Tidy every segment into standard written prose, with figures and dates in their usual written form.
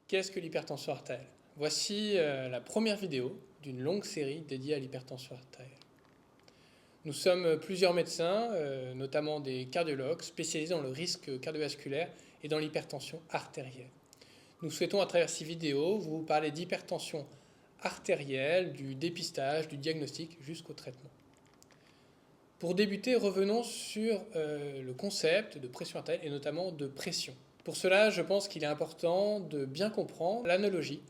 Qu'est-ce que l'hypertension artérielle? Voici la première vidéo d'une longue série dédiée à l'hypertension artérielle. Nous sommes plusieurs médecins, notamment des cardiologues, spécialisés dans le risque cardiovasculaire et dans l'hypertension artérielle. Nous souhaitons à travers ces vidéos vous parler d'hypertension artérielle, du dépistage, du diagnostic jusqu'au traitement. Pour débuter, revenons sur le concept de pression artérielle et notamment de pression. Pour cela, je pense qu'il est important de bien comprendre l'analogie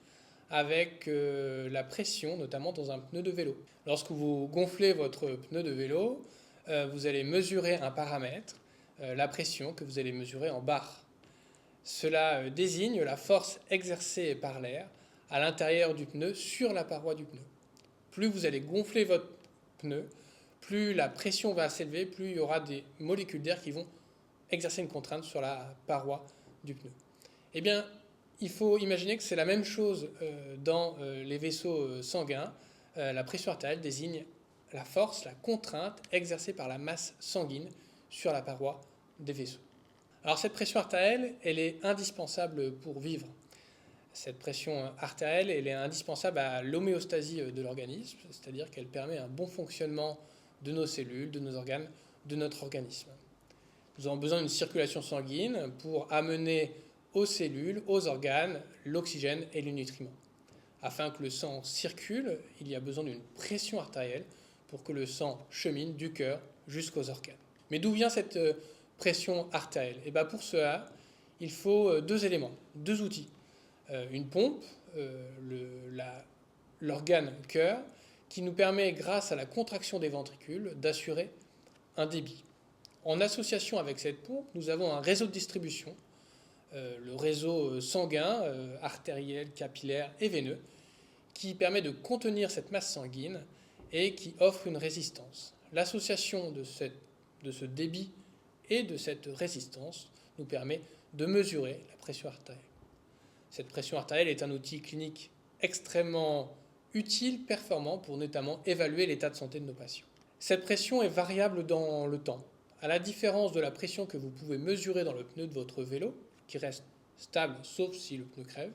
avec la pression, notamment dans un pneu de vélo. Lorsque vous gonflez votre pneu de vélo, vous allez mesurer un paramètre, la pression que vous allez mesurer en bar. Cela désigne la force exercée par l'air à l'intérieur du pneu sur la paroi du pneu. Plus vous allez gonfler votre pneu, plus la pression va s'élever, plus il y aura des molécules d'air qui vont exercer une contrainte sur la paroi du pneu. Eh bien, il faut imaginer que c'est la même chose dans les vaisseaux sanguins. La pression artérielle désigne la force, la contrainte exercée par la masse sanguine sur la paroi des vaisseaux. Alors cette pression artérielle, elle est indispensable pour vivre. Cette pression artérielle, elle est indispensable à l'homéostasie de l'organisme, c'est-à-dire qu'elle permet un bon fonctionnement de nos cellules, de nos organes, de notre organisme. Nous avons besoin d'une circulation sanguine pour amener aux cellules, aux organes, l'oxygène et les nutriments. Afin que le sang circule, il y a besoin d'une pression artérielle pour que le sang chemine du cœur jusqu'aux organes. Mais d'où vient cette pression artérielle? Et bien pour cela, il faut deux éléments, deux outils. Une pompe, l'organe cœur, qui nous permet, grâce à la contraction des ventricules, d'assurer un débit. En association avec cette pompe, nous avons un réseau de distribution, le réseau sanguin, artériel, capillaire et veineux, qui permet de contenir cette masse sanguine et qui offre une résistance. L'association de ce débit et de cette résistance nous permet de mesurer la pression artérielle. Cette pression artérielle est un outil clinique extrêmement utile, performant pour notamment évaluer l'état de santé de nos patients. Cette pression est variable dans le temps. À la différence de la pression que vous pouvez mesurer dans le pneu de votre vélo, qui reste stable sauf si le pneu crève,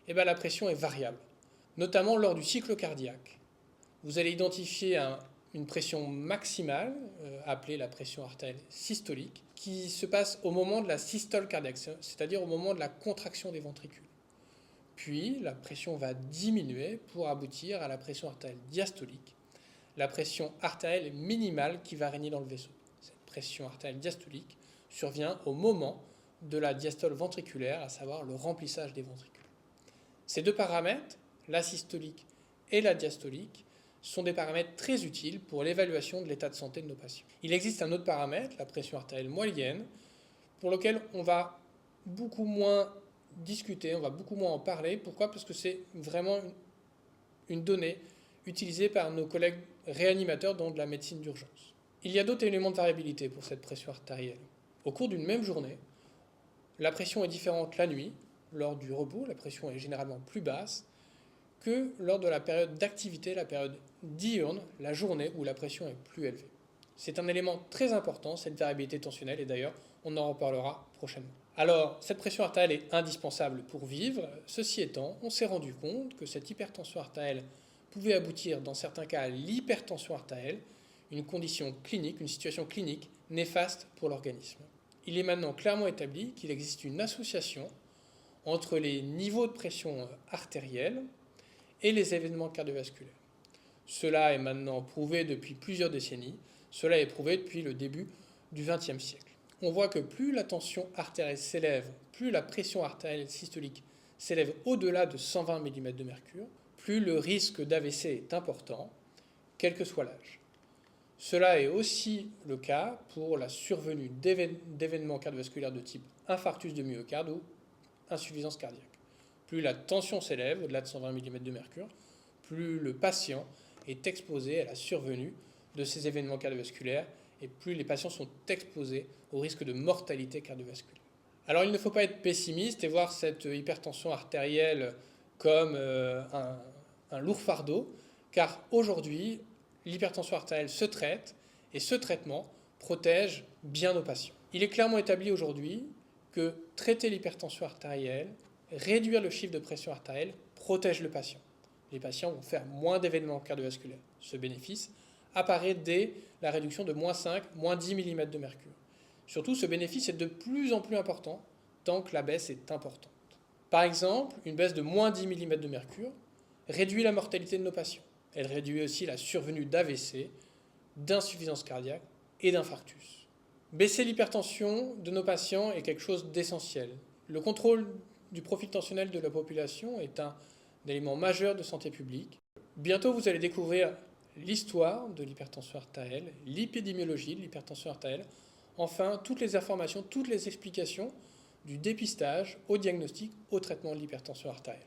et bien la pression est variable, notamment lors du cycle cardiaque. Vous allez identifier une pression maximale, appelée la pression artérielle systolique, qui se passe au moment de la systole cardiaque, c'est-à-dire au moment de la contraction des ventricules. Puis la pression va diminuer pour aboutir à la pression artérielle diastolique, la pression artérielle minimale qui va régner dans le vaisseau. Cette pression artérielle diastolique survient au moment de la diastole ventriculaire, à savoir le remplissage des ventricules. Ces deux paramètres, la systolique et la diastolique, sont des paramètres très utiles pour l'évaluation de l'état de santé de nos patients. Il existe un autre paramètre, la pression artérielle moyenne, pour lequel on va beaucoup moins discuter, on va beaucoup moins en parler. Pourquoi? Parce que c'est vraiment une donnée utilisée par nos collègues réanimateurs dans de la médecine d'urgence. Il y a d'autres éléments de variabilité pour cette pression artérielle. Au cours d'une même journée, la pression est différente la nuit. Lors du repos, la pression est généralement plus basse que lors de la période d'activité, la période diurne, la journée où la pression est plus élevée. C'est un élément très important, cette variabilité tensionnelle, et d'ailleurs, on en reparlera prochainement. Alors, cette pression artérielle est indispensable pour vivre. Ceci étant, on s'est rendu compte que cette hypertension artérielle pouvait aboutir, dans certains cas, à l'hypertension artérielle, une condition clinique, une situation clinique néfaste pour l'organisme. Il est maintenant clairement établi qu'il existe une association entre les niveaux de pression artérielle et les événements cardiovasculaires. Cela est maintenant prouvé depuis plusieurs décennies, cela est prouvé depuis le début du XXe siècle. On voit que plus la tension artérielle s'élève, plus la pression artérielle systolique s'élève au-delà de 120 mm de mercure, plus le risque d'AVC est important, quel que soit l'âge. Cela est aussi le cas pour la survenue d'événements cardiovasculaires de type infarctus de myocarde ou insuffisance cardiaque. Plus la tension s'élève au-delà de 120 mm de mercure, plus le patient est exposé à la survenue de ces événements cardiovasculaires et plus les patients sont exposés au risque de mortalité cardiovasculaire. Alors il ne faut pas être pessimiste et voir cette hypertension artérielle comme un lourd fardeau, car aujourd'hui, l'hypertension artérielle se traite et ce traitement protège bien nos patients. Il est clairement établi aujourd'hui que traiter l'hypertension artérielle réduire le chiffre de pression artérielle protège le patient. Les patients vont faire moins d'événements cardiovasculaires. Ce bénéfice apparaît dès la réduction de -5, -10 mm de mercure. Surtout, ce bénéfice est de plus en plus important tant que la baisse est importante. Par exemple, une baisse de -10 mm de mercure réduit la mortalité de nos patients. Elle réduit aussi la survenue d'AVC, d'insuffisance cardiaque et d'infarctus. Baisser l'hypertension de nos patients est quelque chose d'essentiel. Le contrôle du profil tensionnel de la population est un élément majeur de santé publique. Bientôt, vous allez découvrir l'histoire de l'hypertension artérielle, l'épidémiologie de l'hypertension artérielle, enfin toutes les informations, toutes les explications du dépistage au diagnostic, au traitement de l'hypertension artérielle.